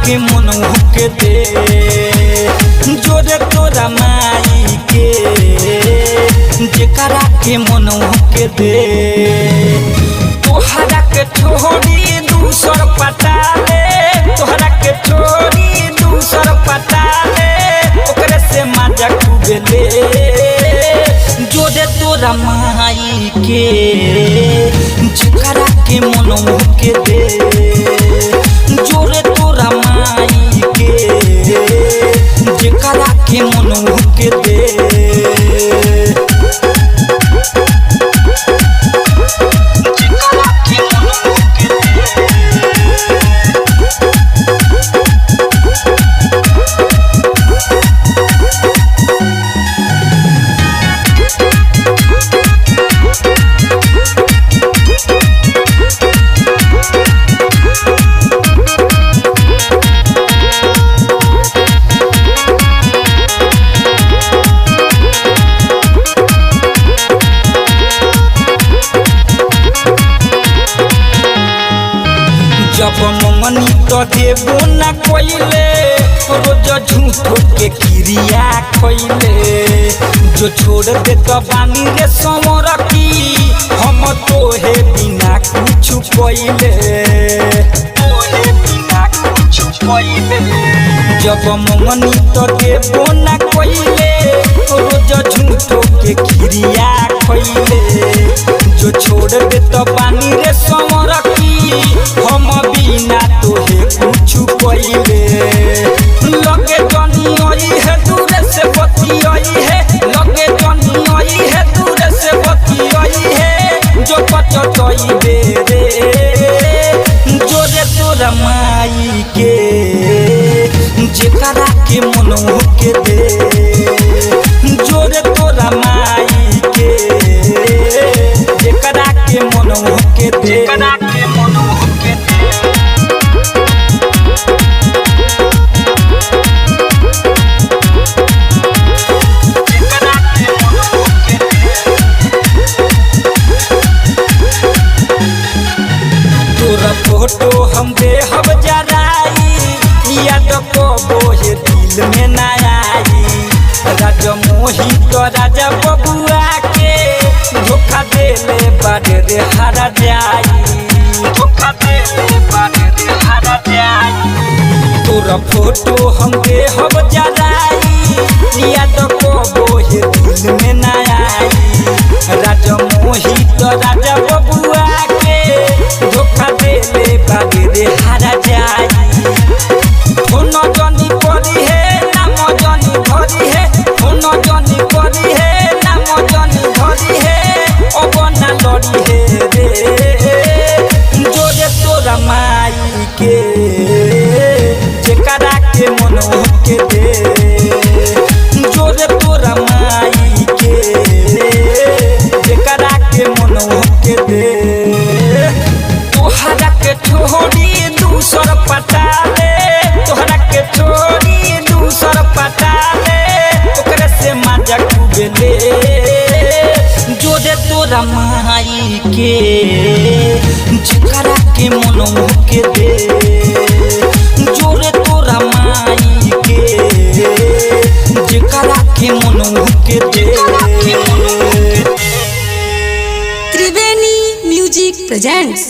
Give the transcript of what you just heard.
के मनोह के दे जोरे तोरा माई के जेकरा के मनोह के दे तोहरा के छोड़ी दूसर पटा ले तोहरा के छोड़ी दूसर पटा ले ओकरे से मजा खूबे ले जोरे तोरा माई के जेकरा के मनोह के दे जोरे तोरा माई के जेकरा के मनोह के दे जब मंगनी तो देबो ना कोइले रोज झूठो के क्रिया खोइले जो छोड़ दे तो बानी रे समर की हम तोहे बिना कुछ कोइले जब मंगनी तो देबो ना कोइले रोज झूठो के क्रिया खोइले जो छोड़ दे तो बानी रे समर की हम बिना तोहे कुछ कोइले लगे जनी आई है दूर से बती आई है लगे जनी आई है दूर से बती आई है जो पचतई दे रे जोरे तोरा माई के जेकरा के मनोह के दे जोरे तोरा माई के जेकरा के मनोह के दे जेकरा के मनोह के दे तोरा फोटो हम देहब जराई याद कबो हे दिल में ना आई राजा मोही तो राजा बबुआ के धोखा देले बारे रे हारा जाई धोखा देले बारे रे हारा जाई तोरा फोटो हम देहब जराई याद कबो हे दिल में ना आई राजा मोही तो राजा बबुआ के धोखा देले बागे रे हारा जाई होनो जनी परी है नाम जनी धरी है होनो जनी परी है नाम जनी धरी है अबना लड़ी है रे जोरे तोरा माई के जेकरा के मनोह के दे जोरे तोरा माई के जेकरा के मनोह के दे तोहरा के छोड़ी दूसर पटा ले तोहरा के छोड़ी दूसर पटा ले ओकरे से मजा खूबे ले जोरे तोरा माई के जेकरा के मनोह के दे जोरे तोरा माई के जेकरा के मनोह के दे त्रिवेणी म्यूजिक प्रेजेंट्स।